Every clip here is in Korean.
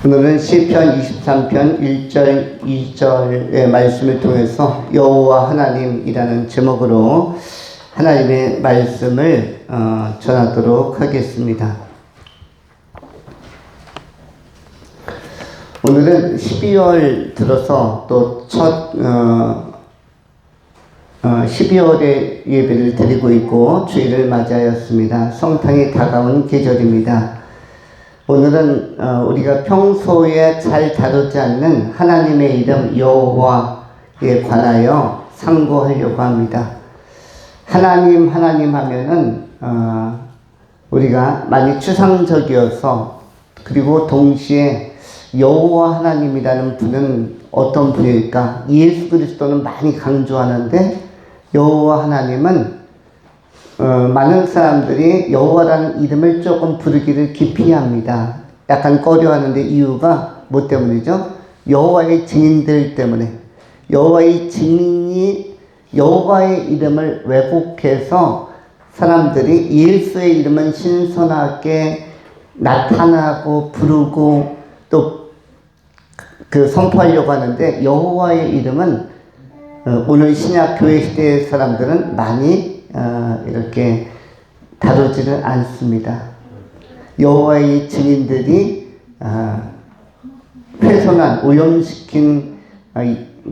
오늘은 시편 23편 1절 2절의 말씀을 통해서 여호와 하나님이라는 제목으로 하나님의 말씀을 전하도록 하겠습니다. 오늘은 12월 들어서 또 첫 12월의 예배를 드리고 있고 주일을 맞이하였습니다. 성탄이 다가온 계절입니다. 오늘은 우리가 평소에 잘 다루지 않는 하나님의 이름 여호와에 관하여 상고하려고 합니다. 하나님 하면은 우리가 많이 추상적이어서, 그리고 동시에 여호와 하나님이라는 분은 어떤 분일까? 예수 그리스도는 많이 강조하는데 여호와 하나님은 많은 사람들이 여호와라는 이름을 조금 부르기를 기피합니다. 약간 꺼려하는데 이유가 뭐 때문이죠? 여호와의 증인들 때문에. 여호와의 증인이 여호와의 이름을 왜곡해서 사람들이 예수의 이름은 신선하게 나타나고 부르고 또 그 선포하려고 하는데, 여호와의 이름은 오늘 신약 교회 시대의 사람들은 많이 이렇게 다루지를 않습니다. 여호와의 증인들이 훼손한, 오염시킨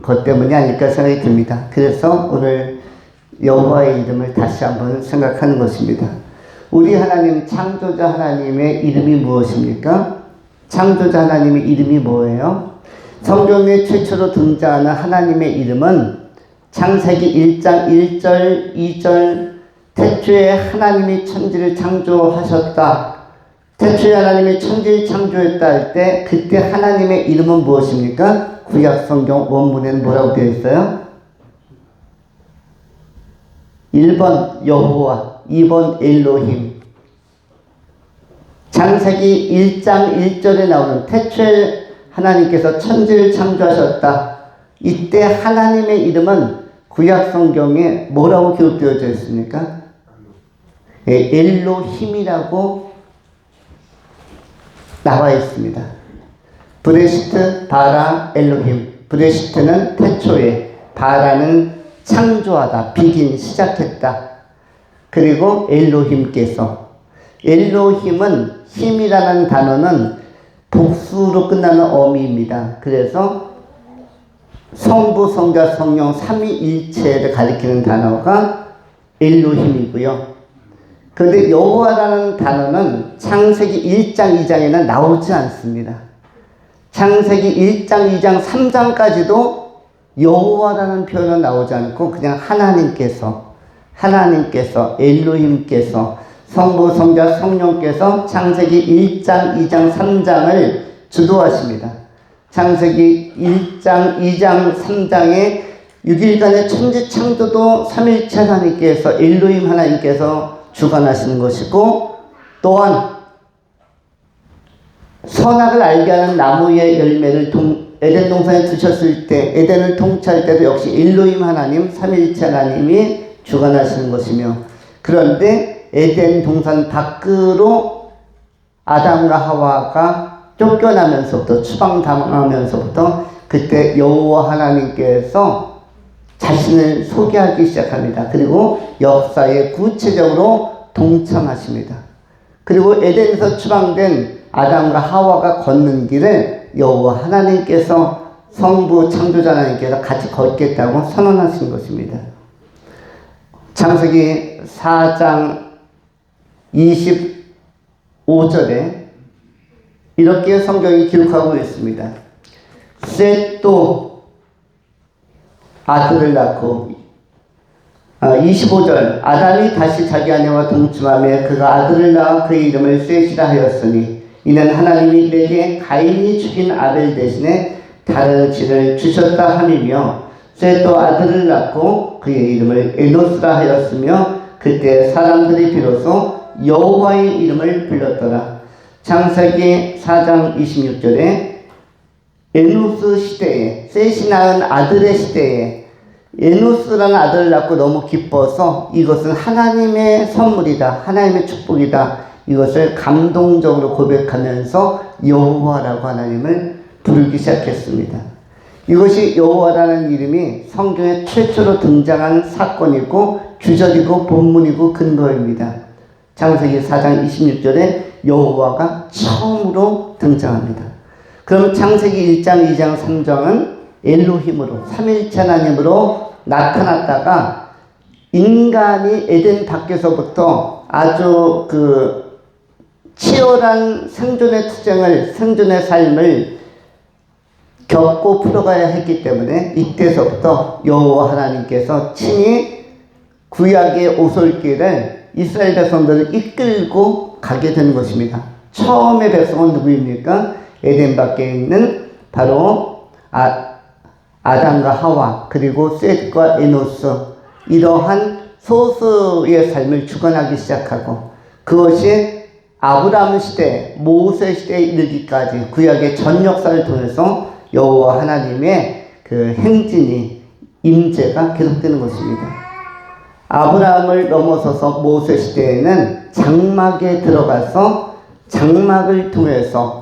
것 때문이 아닐까 생각이 듭니다. 그래서 오늘 여호와의 이름을 다시 한번 생각하는 것입니다. 우리 하나님, 창조자 하나님의 이름이 무엇입니까? 창조자 하나님의 이름이 뭐예요? 성경에 최초로 등장하는 하나님의 이름은 창세기 1장 1절 2절 태초에 하나님이 천지를 창조하셨다. 태초에 하나님이 천지를 창조했다 할 때 그때 하나님의 이름은 무엇입니까? 구약 성경 원문에는 뭐라고 되어 있어요? 1번 여호와, 2번 엘로힘. 창세기 1장 1절에 나오는 태초에 하나님께서 천지를 창조하셨다. 이때 하나님의 이름은 구약 성경에 뭐라고 기록되어져 있습니까? 엘로힘이라고 나와 있습니다. 브레시트, 바라, 엘로힘. 브레시트는 태초에, 바라는 창조하다, 비긴, 시작했다. 그리고 엘로힘께서. 엘로힘은, 힘이라는 단어는 복수로 끝나는 어미입니다. 그래서 성부, 성자, 성령 삼위일체를 가리키는 단어가 엘로힘이고요. 그런데 여호와라는 단어는 창세기 1장, 2장에는 나오지 않습니다. 창세기 1장, 2장, 3장까지도 여호와라는 표현은 나오지 않고 그냥 하나님께서, 엘로힘께서, 성부, 성자, 성령께서 창세기 1장, 2장, 3장을 주도하십니다. 창세기 1장, 2장, 3장에 6일간의 천지 창조도 삼일체 하나님께서, 엘로힘 하나님께서 주관하시는 것이고, 또한 선악을 알게 하는 나무의 열매를 에덴 동산에 두셨을 때, 에덴을 통치할 때도 역시 엘로힘 하나님, 삼일체 하나님이 주관하시는 것이며, 그런데 에덴 동산 밖으로 아담과 하와가 쫓겨나면서부터, 추방당하면서부터 그때 여호와 하나님께서 자신을 소개하기 시작합니다. 그리고 역사에 구체적으로 동참하십니다. 그리고 에덴에서 추방된 아담과 하와가 걷는 길을 여호와 하나님께서, 성부 창조자 하나님께서 같이 걷겠다고 선언하신 것입니다. 창세기 4장 25절에 이렇게 성경이 기록하고 있습니다. 셋도 아들을 낳고, 25절, 아담이 다시 자기 아내와 동침하며 그가 아들을 낳아 그의 이름을 셋이라 하였으니 이는 하나님이 내게 가인이 죽인 아벨 대신에 다른 씨를 주셨다 함이며, 셋도 아들을 낳고 그의 이름을 에노스라 하였으며 그때 사람들이 비로소 여호와의 이름을 불렀더라. 창세기 4장 26절에 에노스 시대에, 셋이 낳은 아들의 시대에 에노스라는 아들을 낳고 너무 기뻐서 이것은 하나님의 선물이다, 하나님의 축복이다, 이것을 감동적으로 고백하면서 여호와라고 하나님을 부르기 시작했습니다. 이것이 여호와라는 이름이 성경에 최초로 등장한 사건이고 규절이고 본문이고 근거입니다. 창세기 4장 26절에 여호와가 처음으로 등장합니다. 그럼 창세기 1장, 2장, 3장은 엘로힘으로 삼일체 하나님으로 나타났다가 인간이 에덴 밖에서부터 아주 치열한 생존의 투쟁을, 생존의 삶을 겪고 풀어가야 했기 때문에 이때서부터 여호와 하나님께서 친히 구약의 오솔길을 이스라엘 백성들을 이끌고 가게 되는 것입니다. 처음의 백성은 누구입니까? 에덴 밖에 있는 바로 아담과 하와, 그리고 셋과 에노스, 이러한 소수의 삶을 주관하기 시작하고, 그것이 아브라함 시대, 모세 시대에 이르기까지 구약의 전 역사를 통해서 여호와 하나님의 그 행진이, 임재가 계속되는 것입니다. 아브라함을 넘어서서 모세 시대에는 장막에 들어가서 장막을 통해서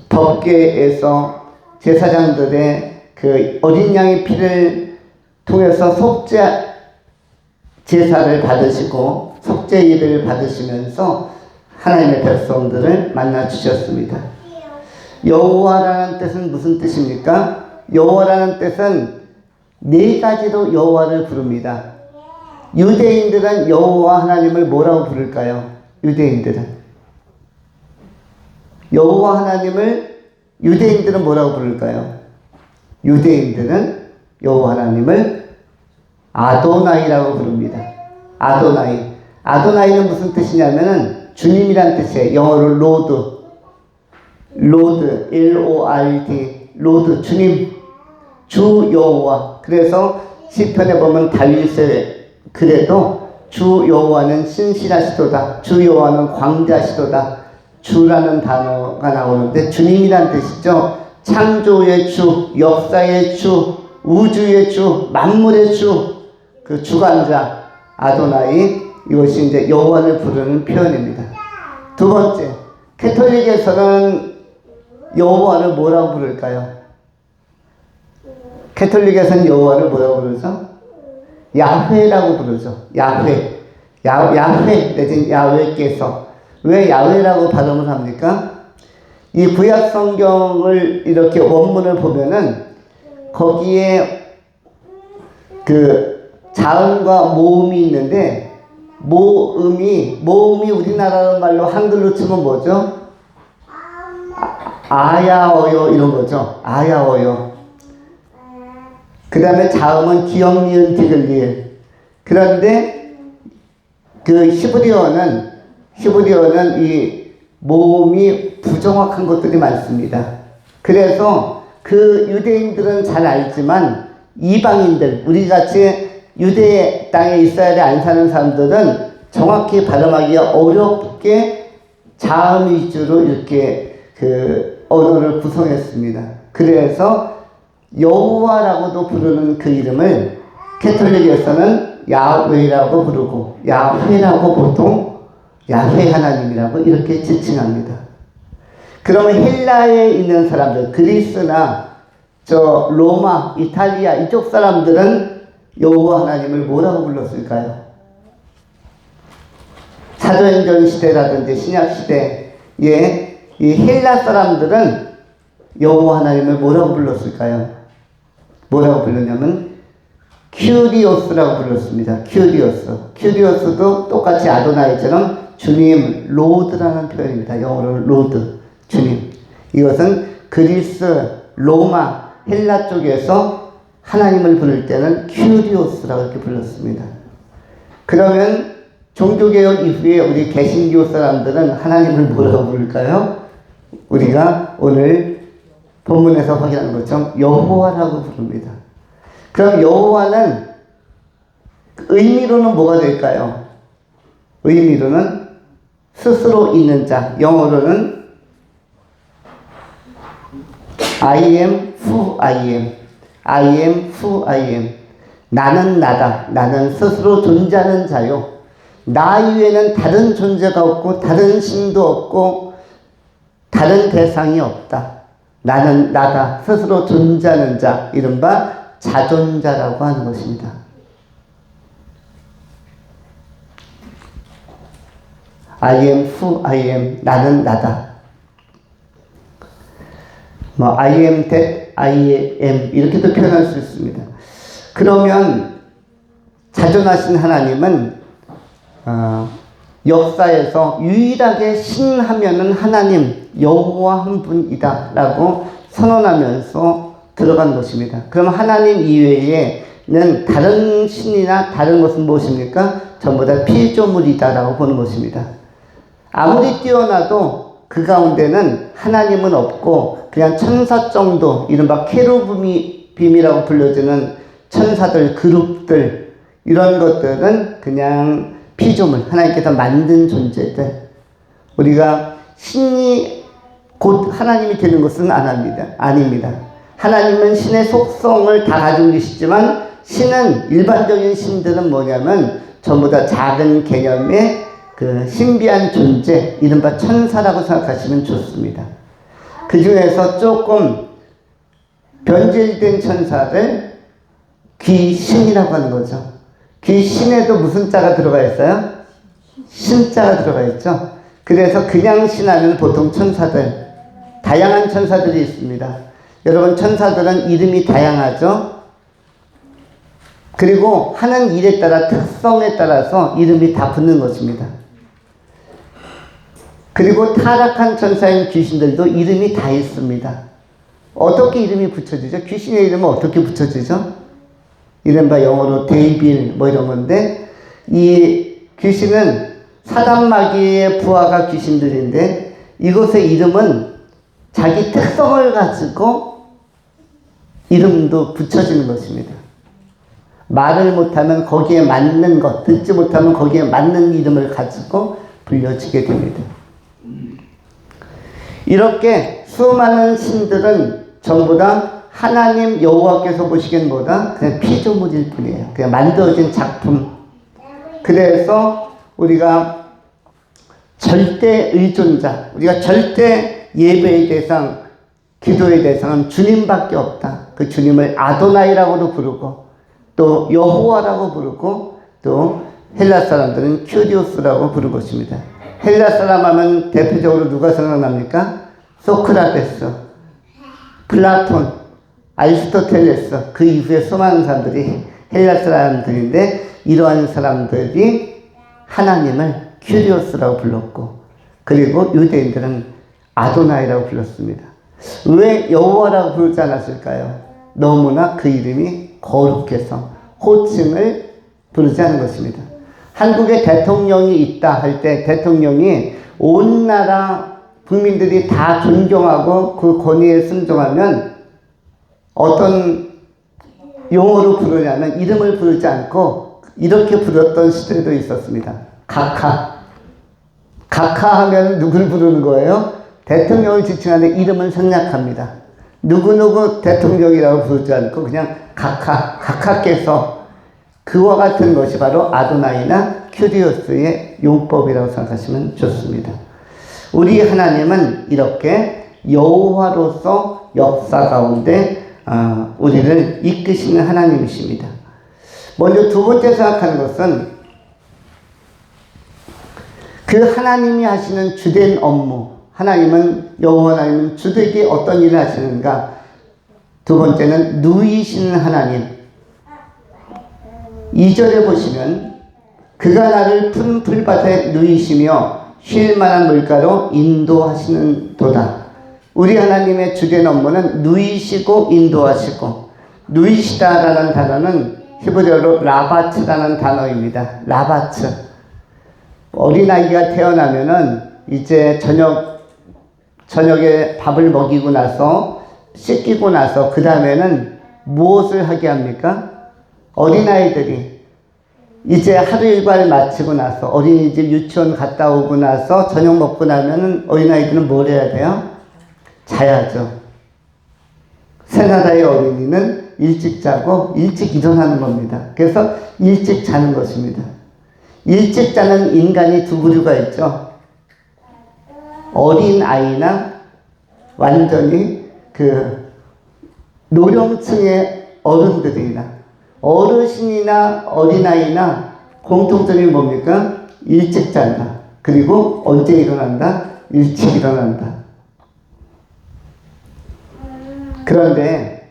법궤에서 제사장들의 그 어린 양의 피를 통해서 속죄 제사를 받으시고 속죄 예배를 받으시면서 하나님의 백성들을 만나 주셨습니다. 여호와라는 뜻은 무슨 뜻입니까? 여호와라는 뜻은 네 가지로 여호와를 부릅니다. 유대인들은 여호와 하나님을 뭐라고 부를까요? 유대인들은 여호와 하나님을 유대인들은 뭐라고 부를까요? 유대인들은 여호와 하나님을 아도나이라고 부릅니다. 아도나이. 아도나이는 무슨 뜻이냐면은 주님이란 뜻이에요. 영어로 로드. 로드. L-O-R-D. 로드. 주님. 주 여호와. 그래서 시편에 보면 다윗의 그래도 주 여호와는 신실하시도다. 주 여호와는 광대하시도다. 주라는 단어가 나오는데 주님이란 뜻이죠. 창조의 주, 역사의 주, 우주의 주, 만물의 주, 그 주관자 아도나이, 이것이 이제 여호와를 부르는 표현입니다. 두 번째, 캐톨릭에서는 여호와를 뭐라고 부를까요? 캐톨릭에서는 여호와를 뭐라고 부르죠? 야훼라고 부르죠. 야훼. 야훼 내지는 야훼께서. 왜 야훼라고 발음을 합니까? 이 구약 성경을 이렇게 원문을 보면은 거기에 그 자음과 모음이 있는데 모음이 우리나라 말로 한글로 치면 뭐죠? 아야어요 이런 거죠. 아야어요. 그 다음에 자음은 기역, 니은, 디귿, 리을. 그런데 그 히브리어는 이 모음이 부정확한 것들이 많습니다. 그래서 그 유대인들은 잘 알지만 이방인들, 우리같이 유대 땅에 이스라엘에 안 사는 사람들은 정확히 발음하기가 어렵게 자음 위주로 이렇게 그 언어를 구성했습니다. 그래서 여호와라고도 부르는 그 이름을 캐톨릭에서는 야훼라고 부르고 야훼라고 보통 야훼 하나님이라고 이렇게 지칭합니다. 그러면 헬라에 있는 사람들, 그리스나 로마, 이탈리아 이쪽 사람들은 여호와 하나님을 뭐라고 불렀을까요? 사도행전 시대라든지 신약 시대에 이 헬라 사람들은 여호와 하나님을 뭐라고 불렀을까요? 뭐라고 불렀냐면 큐리오스라고 불렀습니다. 큐리오스도 똑같이 아도나이처럼 주님, 로드라는 표현입니다. 영어로 로드, 주님. 이것은 그리스, 로마, 헬라 쪽에서 하나님을 부를 때는 큐리오스라고 이렇게 불렀습니다. 그러면 종교개혁 이후에 우리 개신교 사람들은 하나님을 뭐라고 부를까요? 우리가 오늘 본문에서 확인한 것처럼 여호와라고 부릅니다. 그럼 여호와는 의미로는 뭐가 될까요? 의미로는 스스로 있는 자, 영어로는 I am who I am. I am who I am. 나는 나다. 나는 스스로 존재하는 자요. 나 이외에는 다른 존재가 없고 다른 신도 없고 다른 대상이 없다. 나는 나다. 스스로 존재하는 자, 이른바 자존자라고 하는 것입니다. I am who I am. 나는 나다. I am that I am. 이렇게도 표현할 수 있습니다. 그러면 자존하신 하나님은 역사에서 유일하게 신하면은 하나님 여호와 한 분이다 라고 선언하면서 들어간 것입니다. 그럼 하나님 이외에는 다른 신이나 다른 것은 무엇입니까? 전부 다 피조물이다 라고 보는 것입니다. 아무리 뛰어나도 그 가운데는 하나님은 없고 그냥 천사 정도, 이른바 케루빔이라고 불려지는 천사들, 그룹들, 이런 것들은 그냥 피조물, 하나님께서 만든 존재들. 우리가 신이 곧 하나님이 되는 것은 아닙니다. 하나님은 신의 속성을 다 가지고 계시지만 신은, 일반적인 신들은 뭐냐면 전부 다 작은 개념의 그 신비한 존재, 이른바 천사라고 생각하시면 좋습니다. 그 중에서 조금 변질된 천사를 귀신이라고 하는 거죠. 귀신에도 무슨 자가 들어가 있어요? 신자가 들어가 있죠. 그래서 그냥 신하면 보통 천사들, 다양한 천사들이 있습니다. 여러분, 천사들은 이름이 다양하죠. 그리고 하는 일에 따라, 특성에 따라서 이름이 다 붙는 것입니다. 그리고 타락한 천사인 귀신들도 이름이 다 있습니다. 어떻게 이름이 붙여지죠? 귀신의 이름은 어떻게 붙여지죠? 이른바 영어로 데이빌 이런 건데, 이 귀신은 사단 마귀의 부하가 귀신들인데, 이것의 이름은 자기 특성을 가지고 이름도 붙여지는 것입니다. 말을 못하면 거기에 맞는 것, 듣지 못하면 거기에 맞는 이름을 가지고 불려지게 됩니다. 이렇게 수많은 신들은 전부 다 하나님 여호와께서 보시기엔 뭐다? 그냥 피조물일 뿐이에요. 그냥 만들어진 작품. 그래서 우리가 절대 의존자, 우리가 절대 예배의 대상, 기도의 대상은 주님밖에 없다. 그 주님을 아도나이라고도 부르고 또 여호와라고 부르고 또 헬라 사람들은 큐리오스라고 부르는 것입니다. 헬라 사람 하면 대표적으로 누가 생각납니까? 소크라테스, 플라톤, 아리스토텔레스, 그 이후에 수많은 사람들이 헬라 사람들인데, 이러한 사람들이 하나님을 큐리오스라고 불렀고, 그리고 유대인들은 아도나이라고 불렀습니다. 왜 여호와라고 부르지 않았을까요? 너무나 그 이름이 거룩해서 호칭을 부르지 않은 것입니다. 한국에 대통령이 있다 할 때 대통령이 온 나라 국민들이 다 존경하고 그 권위에 순종하면 어떤 용어로 부르냐면 이름을 부르지 않고 이렇게 부르던 시대도 있었습니다. 각하. 각하 하면 누굴 부르는 거예요? 대통령을 지칭하는 이름을 생략합니다. 누구누구 대통령이라고 부르지 않고 그냥 각하, 각하께서, 그와 같은 것이 바로 아도나이나 큐리오스의 용법이라고 생각하시면 좋습니다. 우리 하나님은 이렇게 여호와로서 역사 가운데 우리를 이끄시는 하나님이십니다. 먼저 두 번째 생각하는 것은 그 하나님이 하시는 주된 업무, 여호와 하나님은 주되게 어떤 일을 하시는가. 두 번째는 누이시는 하나님. 2절에 보시면 그가 나를 푸른 풀밭에 누이시며 쉴 만한 물가로 인도하시는 도다. 우리 하나님의 주된 업무는 누이시고 인도하시고, 누이시다라는 단어는 히브리어로 라바츠라는 단어입니다. 라바츠. 어린아이가 태어나면은 이제 저녁에 밥을 먹이고 나서 씻기고 나서 그 다음에는 무엇을 하게 합니까? 어린아이들이 이제 하루 일과를 마치고 나서 어린이집 유치원 갔다 오고 나서 저녁 먹고 나면은 어린아이들은 뭘 해야 돼요? 자야죠. 새 나라의 어린이는 일찍 자고 일찍 일어나는 겁니다. 그래서 일찍 자는 것입니다. 일찍 자는 인간이 두 부류가 있죠. 어린 아이나 완전히 그 노령층의 어른들이나 어르신이나 어린아이나 공통점이 뭡니까? 일찍 잔다. 그리고 언제 일어난다? 일찍 일어난다. 그런데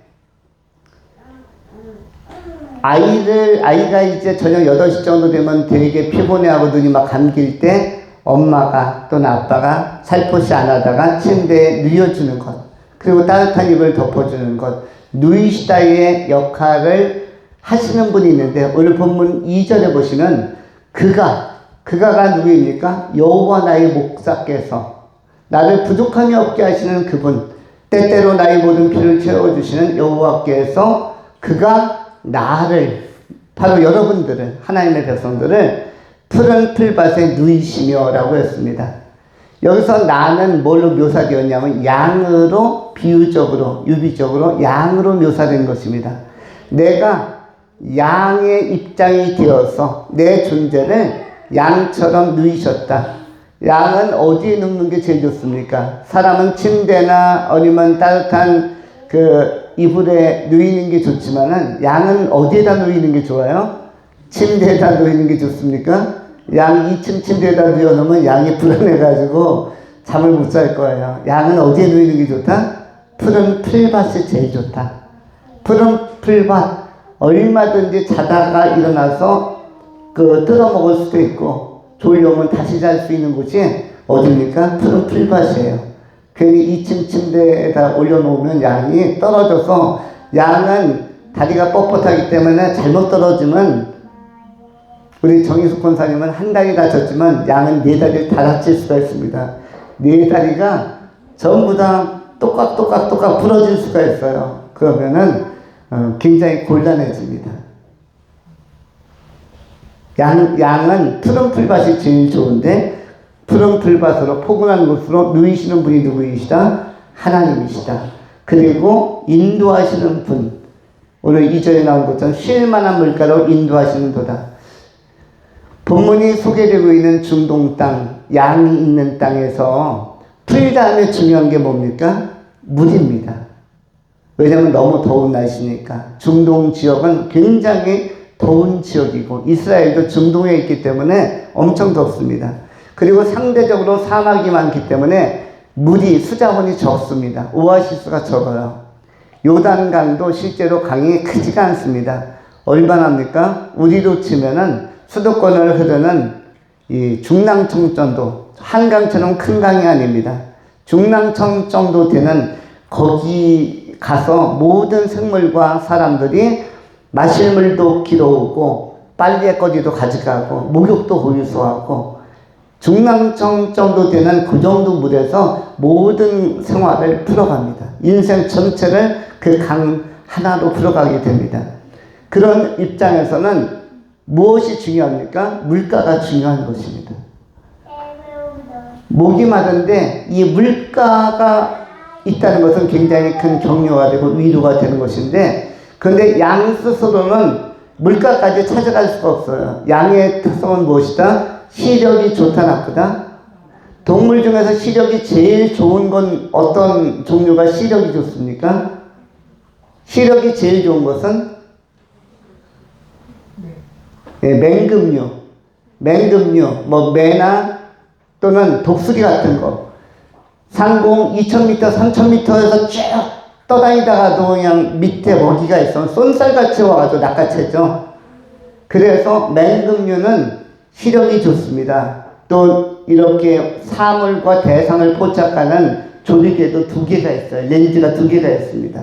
아이가 이제 저녁 8시 정도 되면 되게 피곤해하고 눈이 막 감길 때 엄마가 또는 아빠가 살포시 안 하다가 침대에 누워주는 것, 그리고 따뜻한 이불 덮어주는 것, 누이시다의 역할을 하시는 분이 있는데, 오늘 본문 2절에 보시면 그가가 누구입니까? 여호와 나의 목자께서 나를 부족함이 없게 하시는 그분, 때때로 나의 모든 필요를 채워주시는 여호와께서 그가 나를, 바로 여러분들을, 하나님의 백성들을 푸른 풀밭에 누이시며 라고 했습니다. 여기서 나는 뭘로 묘사되었냐면 양으로, 비유적으로, 유비적으로 양으로 묘사된 것입니다. 내가 양의 입장이 되어서 내 존재를 양처럼 누이셨다. 양은 어디에 눕는 게 제일 좋습니까? 사람은 침대나 아니면 따뜻한 그 이불에 누이는 게 좋지만은 양은 어디에다 누이는 게 좋아요? 침대에다 누이는 게 좋습니까? 양 2층 침대에다 누워놓으면 양이 불안해가지고 잠을 못 잘 거예요. 양은 어디에 누이는 게 좋다? 푸른 풀밭이 제일 좋다. 푸른 풀밭, 얼마든지 자다가 일어나서 뜯어먹을 수도 있고 졸려오면 다시 잘 수 있는 곳이 어디입니까? 푸른 풀밭이에요. 괜히 2층 침대에다 올려놓으면 양이 떨어져서, 양은 다리가 뻣뻣하기 때문에 잘못 떨어지면, 우리 정희숙 권사님은 한 다리 다쳤지만 양은 4다리를 다 다칠 수가 있습니다. 4다리가 전부 다 똑깍 부러질 수가 있어요. 그러면은 굉장히 곤란해집니다. 양은 푸른 풀밭이 제일 좋은데, 푸른 풀밭으로 포근한 곳으로 누이시는 분이 누구이시다? 하나님이시다. 그리고 인도하시는 분, 오늘 2절에 나온 것처럼 쉴만한 물가로 인도하시는 도다. 본문이 소개되고 있는 중동 땅, 양이 있는 땅에서 풀 다음에 중요한 게 뭡니까? 물입니다. 왜냐하면 너무 더운 날씨니까. 중동 지역은 굉장히 더운 지역이고 이스라엘도 중동에 있기 때문에 엄청 덥습니다. 그리고 상대적으로 사막이 많기 때문에 물이, 수자원이 적습니다. 오아시스가 적어요. 요단강도 실제로 강이 크지가 않습니다. 얼마나 합니까? 우리로 치면은 수도권을 흐르는 이 중랑천 정도, 한강처럼 큰 강이 아닙니다. 중랑천 정도 되는, 거기 가서 모든 생물과 사람들이 마실 물도 길어오고 빨래거리도 가져가고 목욕도 거기서 하고, 중랑천 정도 되는 그 정도 물에서 모든 생활을 풀어갑니다. 인생 전체를 그 강 하나로 풀어가게 됩니다. 그런 입장에서는 무엇이 중요합니까? 물가가 중요한 것입니다. 목이 마른데 이 물가가 있다는 것은 굉장히 큰 격려가 되고 위로가 되는 것인데, 그런데 양 스스로는 물가까지 찾아갈 수가 없어요. 양의 특성은 무엇이다? 시력이 좋다 나쁘다? 동물 중에서 시력이 제일 좋은 건 어떤 종류가 시력이 좋습니까? 시력이 제일 좋은 것은 맹금류, 뭐 매나 또는 독수리 같은 거, 상공 2000m, 3000m에서 쭉 떠다니다가도 그냥 밑에 먹이가 있으면 쏜살같이 와가지고 낚아채죠. 그래서 맹금류는 시력이 좋습니다. 또 이렇게 사물과 대상을 포착하는 조리개도 2개가 있어요. 렌즈가 2개가 있습니다.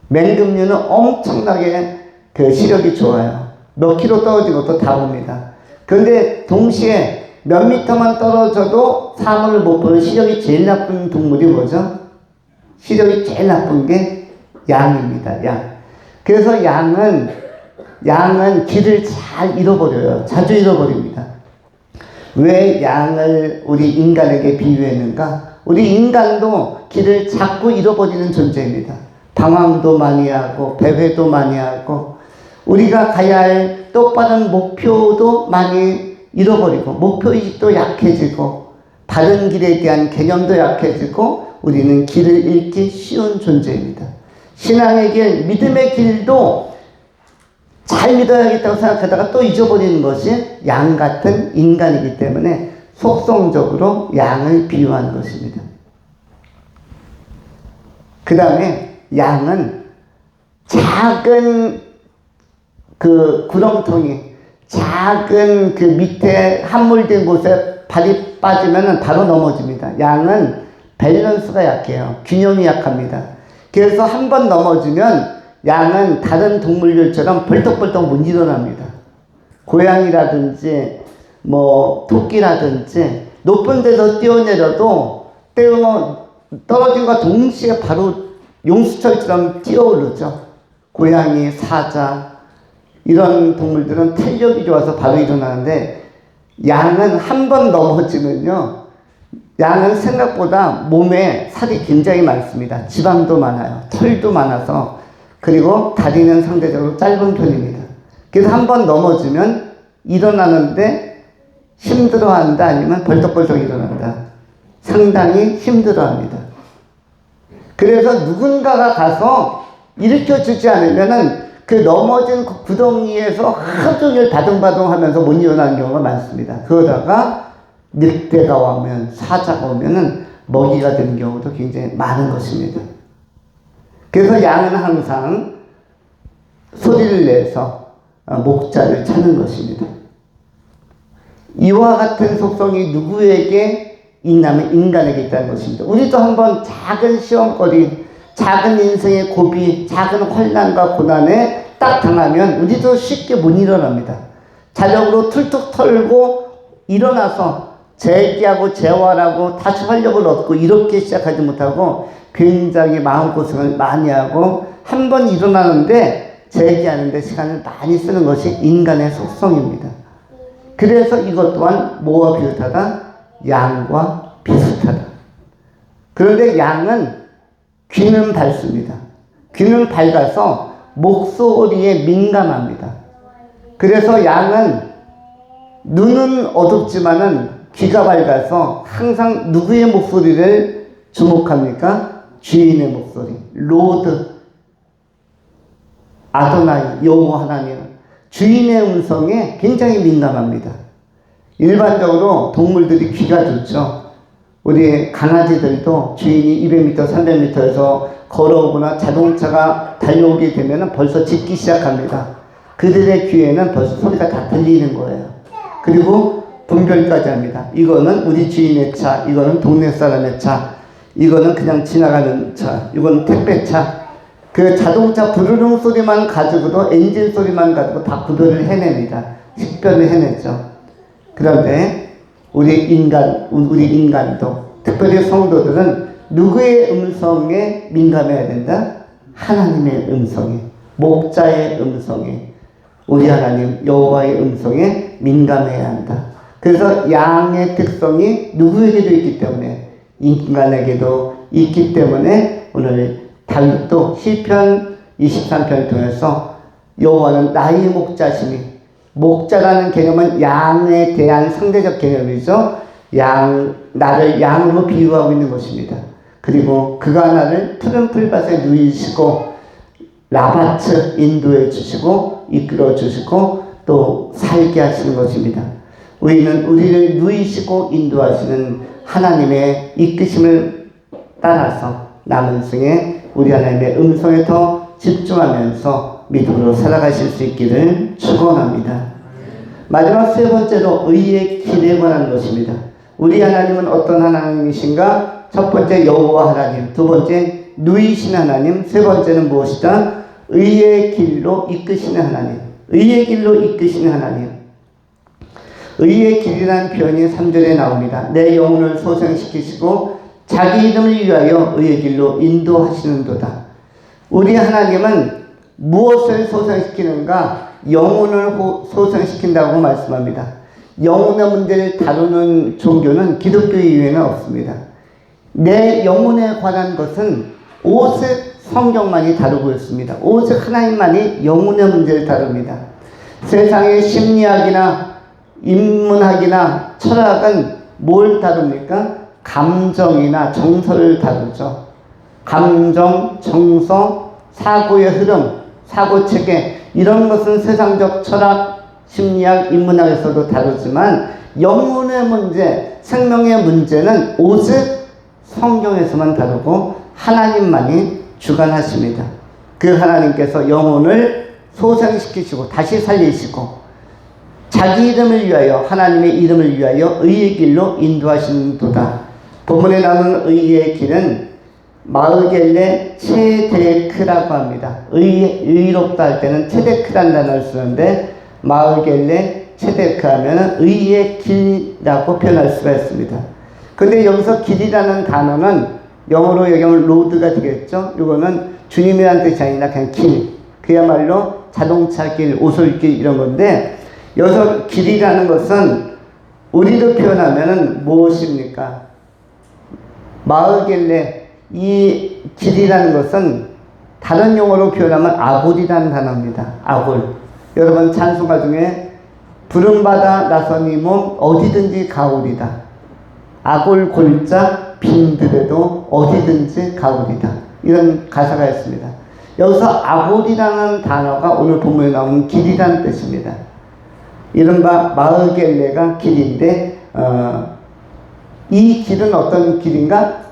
맹금류는 엄청나게 그 시력이 좋아요. 몇 킬로 떨어진 것도 다 봅니다. 그런데 동시에 몇 미터만 떨어져도 사물을 못 보는 시력이 제일 나쁜 동물이 뭐죠? 시력이 제일 나쁜 게 양입니다. 양. 그래서 양은 길을 잘 잃어버려요. 자주 잃어버립니다. 왜 양을 우리 인간에게 비유했는가? 우리 인간도 길을 자꾸 잃어버리는 존재입니다. 방황도 많이 하고 배회도 많이 하고 우리가 가야 할 똑바른 목표도 많이 잃어버리고 목표의식도 약해지고 바른 길에 대한 개념도 약해지고 우리는 길을 잃기 쉬운 존재입니다. 신앙의 길, 믿음의 길도 잘 믿어야겠다고 생각하다가 또 잊어버리는 것이 양 같은 인간이기 때문에 속성적으로 양을 비유한 것입니다. 그 다음에 양은 작은 그 구렁텅이, 작은 그 밑에 함몰된 곳에 발이 빠지면 바로 넘어집니다. 양은 밸런스가 약해요. 균형이 약합니다. 그래서 한 번 넘어지면 양은 다른 동물들처럼 벌떡벌떡 못 일어납니다. 고양이라든지 뭐 토끼라든지 높은 데서 뛰어내려도 떨어진과 동시에 바로 용수철처럼 뛰어오르죠. 고양이, 사자 이런 동물들은 탄력이 좋아서 바로 일어나는데 양은 한 번 넘어지면요, 양은 생각보다 몸에 살이 굉장히 많습니다. 지방도 많아요. 털도 많아서. 그리고 다리는 상대적으로 짧은 편입니다. 그래서 한 번 넘어지면 일어나는데 힘들어한다 아니면 벌떡벌떡 일어난다. 상당히 힘들어합니다. 그래서 누군가가 가서 일으켜주지 않으면은 그 넘어진 구덩이에서 하루 종일 바둥바둥 하면서 못 일어나는 경우가 많습니다. 그러다가 늑대가 오면, 사자가 오면은 먹이가 되는 경우도 굉장히 많은 것입니다. 그래서 양은 항상 소리를 내서 목자를 찾는 것입니다. 이와 같은 속성이 누구에게 있냐면 인간에게 있다는 것입니다. 우리도 한번 작은 시험거리, 작은 인생의 고비, 작은 환난과 고난에 딱 당하면 우리도 쉽게 못 일어납니다. 자력으로 툴툴 털고 일어나서 재기하고 재활하고 다시 활력을 얻고 이렇게 시작하지 못하고 굉장히 마음고생을 많이 하고 한 번 일어나는데 재기하는데 시간을 많이 쓰는 것이 인간의 속성입니다. 그래서 이것 또한 뭐와 비슷하다? 양과 비슷하다. 그런데 양은 귀는 밝습니다. 귀는 밝아서 목소리에 민감합니다. 그래서 양은 눈은 어둡지만은 귀가 밝아서 항상 누구의 목소리를 주목합니까? 주인의 목소리. 로드, 아도나이, 여호와 하나님. 주인의 음성에 굉장히 민감합니다. 일반적으로 동물들이 귀가 좋죠. 우리 강아지들도 주인이 200m, 300m에서 걸어오거나 자동차가 달려오게 되면 벌써 짖기 시작합니다. 그들의 귀에는 벌써 소리가 다 들리는 거예요. 그리고 분별까지 합니다. 이거는 우리 주인의 차, 이거는 동네 사람의 차, 이거는 그냥 지나가는 차, 이건 택배차. 그 자동차 부르릉 소리만 가지고도, 엔진 소리만 가지고 다 구별을 해냅니다. 식별을 해내죠. 그런데 우리 인간도, 특별히 성도들은 누구의 음성에 민감해야 된다? 하나님의 음성에, 목자의 음성에, 우리 하나님 여호와의 음성에 민감해야 한다. 그래서 양의 특성이 누구에게도 있기 때문에, 인간에게도 있기 때문에 오늘 다윗도 시편 23편을 통해서 여호와는 나의 목자시니, 목자라는 개념은 양에 대한 상대적 개념이죠. 나를 양으로 비유하고 있는 것입니다. 그리고 그가 나를 푸른 풀밭에 누이시고 라바트 인도해 주시고 이끌어 주시고 또 살게 하시는 것입니다. 우리는 우리를 누이시고 인도하시는 하나님의 이끄심을 따라서 남은 생에 우리 하나님의 음성에 더 집중하면서 믿음으로 살아가실 수 있기를 축원합니다. 마지막 세 번째로 의의 길에 관한 것입니다. 우리 하나님은 어떤 하나님이신가? 첫 번째 여호와 하나님, 두 번째 누이신 하나님, 세 번째는 무엇이다? 의의 길로 이끄시는 하나님. 의의 길로 이끄시는 하나님. 의의 길이라는 표현이 3절에 나옵니다. 내 영혼을 소생시키시고 자기 이름을 위하여 의의 길로 인도하시는도다. 우리 하나님은 무엇을 소생시키는가? 영혼을 소생시킨다고 말씀합니다. 영혼의 문제를 다루는 종교는 기독교 이외에는 없습니다. 내 영혼에 관한 것은 오직 성경만이 다루고 있습니다. 오직 하나님만이 영혼의 문제를 다룹니다. 세상의 심리학이나 인문학이나 철학은 뭘 다룹니까? 감정이나 정서를 다루죠. 감정, 정서, 사고의 흐름, 사고체계, 이런 것은 세상적 철학, 심리학, 인문학에서도 다루지만 영혼의 문제, 생명의 문제는 오직 성경에서만 다루고 하나님만이 주관하십니다. 그 하나님께서 영혼을 소생시키시고 다시 살리시고 자기 이름을 위하여, 하나님의 이름을 위하여 의의 길로 인도하시는도다. 본문에 나오는 의의 길은 마르겔레 체데크라고 합니다. 의롭다 할 때는 체데크라는 단어를 쓰는데 마르겔레 체데크 하면 의의 길이라고 표현할 수가 있습니다. 근데 여기서 길이라는 단어는 영어로 얘기하면 로드가 되겠죠. 이거는 주님이라는 뜻이 아니라 그냥 길, 그야말로 자동차 길, 오솔길 이런 건데, 여기서 길이라는 것은 우리로 표현하면 무엇입니까? 마르겔레, 이 길이라는 것은 다른 용어로 표현하면 아골이라는 단어입니다. 아골. 여러분 찬송가 중에 부름받아 나선 이 몸 어디든지 가오리다. 아골 골자 빈들에도 어디든지 가오리다. 이런 가사가 있습니다. 여기서 아골이라는 단어가 오늘 본문에 나오는 길이라는 뜻입니다. 이른바 마르겔레가 길인데 이 길은 어떤 길인가?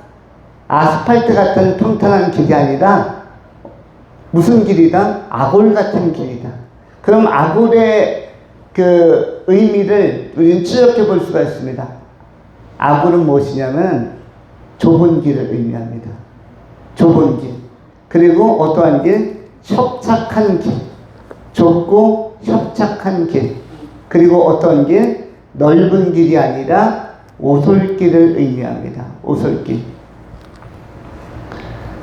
아스팔트 같은 평탄한 길이 아니라 무슨 길이다? 아골 같은 길이다. 그럼 아골의 그 의미를 우리는 추적해 볼 수가 있습니다. 아골은 무엇이냐면 좁은 길을 의미합니다. 좁은 길. 그리고 어떠한 길? 협착한 길. 좁고 협착한 길. 그리고 어떤 길? 넓은 길이 아니라 오솔길을 의미합니다. 오솔길.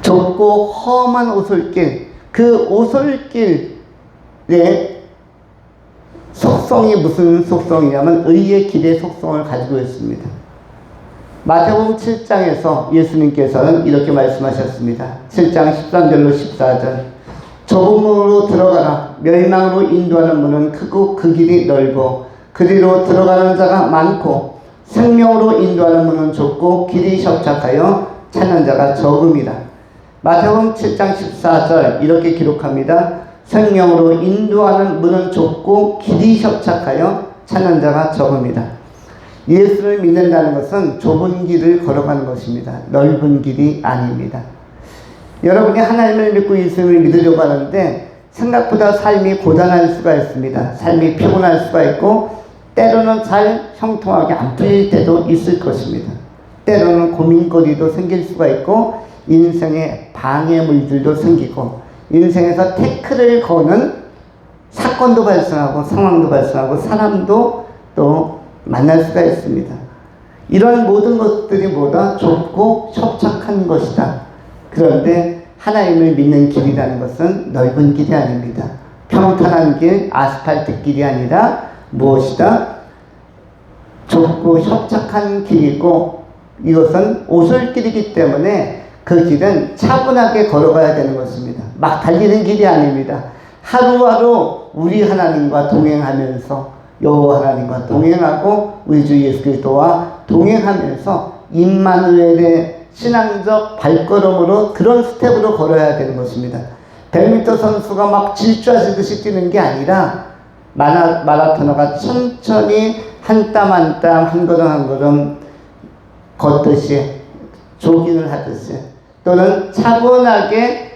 좁고 험한 오솔길. 그 오솔길의 속성이 무슨 속성이냐면 의의 길의 속성을 가지고 있습니다. 마태복음 7장에서 예수님께서는 이렇게 말씀하셨습니다. 7장 13절로 14절. 좁은 문으로 들어가라. 멸망으로 인도하는 문은 크고 그 길이 넓어 그리로 들어가는 자가 많고 생명으로 인도하는 문은 좁고 길이 협착하여 찾는 자가 적음이라. 마태복음 7장 14절 이렇게 기록합니다. 생명으로 인도하는 문은 좁고 길이 협착하여 찾는 자가 적음이다. 예수를 믿는다는 것은 좁은 길을 걸어가는 것입니다. 넓은 길이 아닙니다. 여러분이 하나님을 믿고 예수님을 믿으려고 하는데 생각보다 삶이 고단할 수가 있습니다. 삶이 피곤할 수가 있고 때로는 잘 형통하게 안 풀릴 때도 있을 것입니다. 때로는 고민거리도 생길 수가 있고 인생에 방해물들도 생기고 인생에서 태클을 거는 사건도 발생하고 상황도 발생하고 사람도 또 만날 수가 있습니다. 이런 모든 것들이 뭐다? 좁고 협착한 것이다. 그런데 하나님을 믿는 길이라는 것은 넓은 길이 아닙니다. 평탄한 길, 아스팔트 길이 아니라 무엇이다? 좁고 협착한 길이고 이것은 오솔길이기 때문에 그 길은 차분하게 걸어가야 되는 것입니다. 막 달리는 길이 아닙니다. 하루하루 우리 하나님과 동행하면서 여호와 하나님과 동행하고 우리 주 예수 그리스도와 동행하면서 임마누엘의 신앙적 발걸음으로 그런 스텝으로 걸어야 되는 것입니다. 100m 선수가 막 질주하시듯이 뛰는 게 아니라 마라토너가 천천히 한 땀 한 땀 한 걸음 한 걸음 걷듯이 조깅을 하듯이 또는 차분하게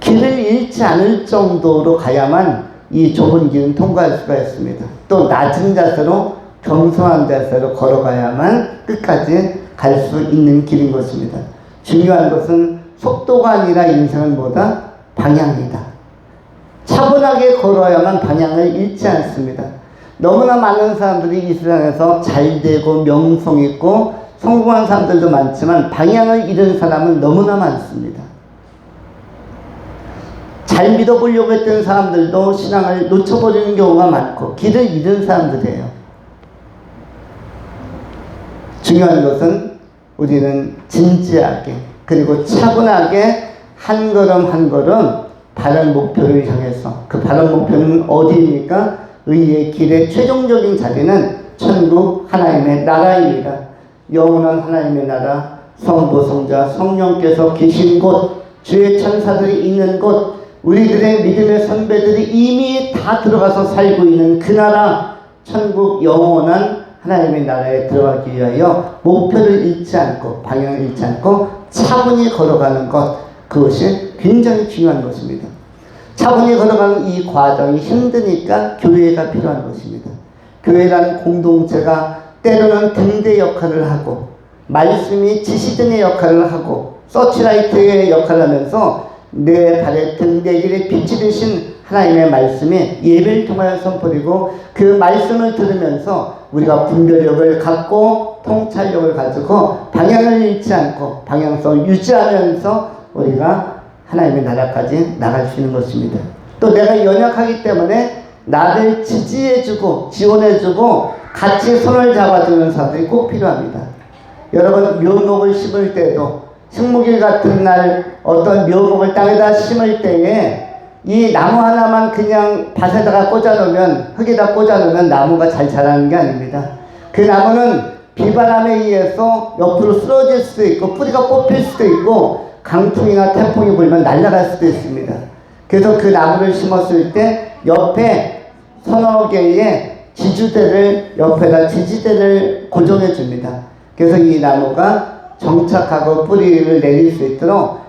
길을 잃지 않을 정도로 가야만 이 좁은 길은 통과할 수가 있습니다. 또 낮은 자세로 겸손한 자세로 걸어가야만 끝까지 갈 수 있는 길인 것입니다. 중요한 것은 속도가 아니라 인생은 뭐다? 방향이다. 차분하게 걸어야만 방향을 잃지 않습니다. 너무나 많은 사람들이 이 세상에서 잘되고 명성 있고 성공한 사람들도 많지만 방향을 잃은 사람은 너무나 많습니다. 잘 믿어보려고 했던 사람들도 신앙을 놓쳐버리는 경우가 많고 길을 잃은 사람들이에요. 중요한 것은 우리는 진지하게 그리고 차분하게 한 걸음 한 걸음 바른 목표를 향해서. 그 바른 목표는 어디입니까? 의의 길의 최종적인 자리는 천국 하나님의 나라입니다. 영원한 하나님의 나라, 성부, 성자, 성령께서 계신 곳, 주의 천사들이 있는 곳, 우리들의 믿음의 선배들이 이미 다 들어가서 살고 있는 그 나라, 천국 영원한 하나님의 나라에 들어가기 위하여 목표를 잃지 않고 방향을 잃지 않고 차분히 걸어가는 것, 그것이 굉장히 중요한 것입니다. 차분히 걸어가는 이 과정이 힘드니까 교회가 필요한 것입니다. 교회라는 공동체가 때로는 등대 역할을 하고 말씀이 지시등의 역할을 하고 서치라이트의 역할을 하면서 내 발의 등대길에 빛이 되신 하나님의 말씀이 예배를 통하여 선포되고 그 말씀을 들으면서 우리가 분별력을 갖고 통찰력을 가지고 방향을 잃지 않고 방향성을 유지하면서 우리가 하나님의 나라까지 나갈 수 있는 것입니다. 또 내가 연약하기 때문에 나를 지지해주고 지원해주고 같이 손을 잡아주는 사람들이 꼭 필요합니다. 여러분, 묘목을 심을 때도 식목일 같은 날 어떤 묘목을 땅에다 심을 때에 이 나무 하나만 그냥 밭에다가 꽂아놓으면, 흙에다 꽂아놓으면 나무가 잘 자라는 게 아닙니다. 그 나무는 비바람에 의해서 옆으로 쓰러질 수도 있고 뿌리가 뽑힐 수도 있고 강풍이나 태풍이 불면 날아갈 수도 있습니다. 그래서 그 나무를 심었을 때 옆에 서너 개의 지주대를 옆에다 지지대를 고정해 줍니다. 그래서 이 나무가 정착하고 뿌리를 내릴 수 있도록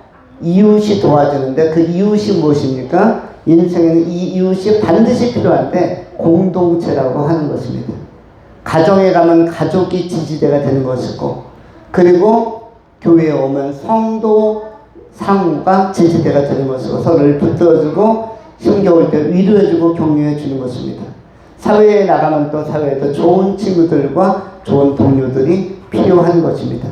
이웃이 도와주는데, 그 이웃이 무엇입니까? 인생에는 이 이웃이 반드시 필요한데 공동체라고 하는 것입니다. 가정에 가면 가족이 지지대가 되는 것이고, 그리고 교회에 오면 성도 상우가 지지대가 되는 것이고, 서로를 붙들어주고 힘겨울 때 위로해주고 격려해주는 것입니다. 사회에 나가면 또 사회에도 좋은 친구들과 좋은 동료들이 필요한 것입니다.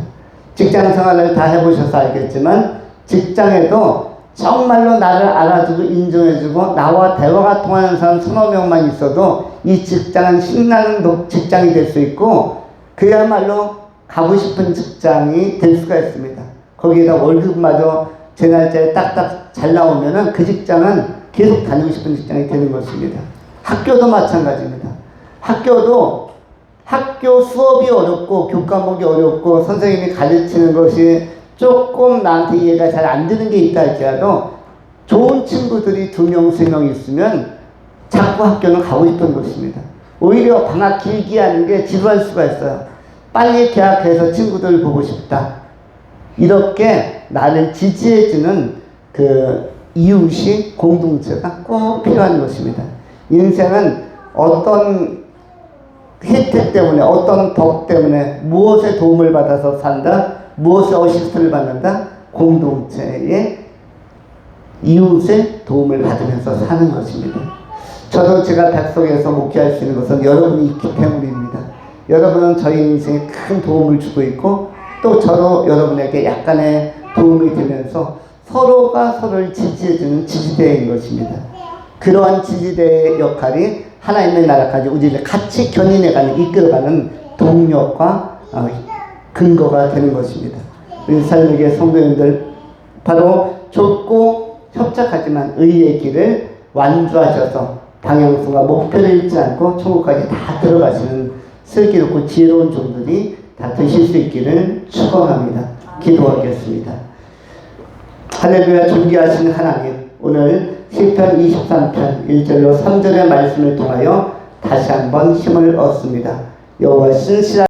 직장 생활을 다 해보셔서 알겠지만 직장에도 정말로 나를 알아주고 인정해주고 나와 대화가 통하는 사람 서너 명만 있어도 이 직장은 신나는 직장이 될 수 있고 그야말로 가고 싶은 직장이 될 수가 있습니다. 거기에다 월급마저 제 날짜에 딱딱 잘 나오면은 그 직장은 계속 다니고 싶은 직장이 되는 것입니다. 학교도 마찬가지입니다. 학교도 학교 수업이 어렵고 교과목이 어렵고 선생님이 가르치는 것이 조금 나한테 이해가 잘 안 되는 게 있다 할지라도 좋은 친구들이 2명, 3명 있으면 자꾸 학교는 가고 싶은 것입니다. 오히려 방학 길게 하는 게 지루할 수가 있어요. 빨리 개학해서 친구들 보고 싶다. 이렇게 나를 지지해주는 그 이웃이, 공동체가 꼭 필요한 것입니다. 인생은 어떤 혜택 때문에, 어떤 덕 때문에, 무엇에 도움을 받아서 산다, 무엇에 어시스트를 받는다? 공동체의 이웃의 도움을 받으면서 사는 것입니다. 저도 제가 백석에서 목회할 수 있는 것은 여러분이 있기 때문입니다. 여러분은 저희 인생에 큰 도움을 주고 있고 또 저도 여러분에게 약간의 도움이 되면서 서로가 서로를 지지해주는 지지대인 것입니다. 그러한 지지대의 역할이 하나님의 나라까지 우리를 같이 견인해가는, 이끌어가는 동력과 근거가 되는 것입니다. 우리 삶에게 성도님들, 바로 좁고 협착하지만 의의 길을 완주하셔서 방향성과 목표를 잃지 않고 천국까지 다 들어가시는 슬기롭고 지혜로운 종들이 다 되실 수 있기를 축원합니다. 기도하겠습니다. 할렐루야. 존귀하신 하나님, 오늘 시편 23편 1절로 3절의 말씀을 통하여 다시 한번 힘을 얻습니다. 여호와 신실한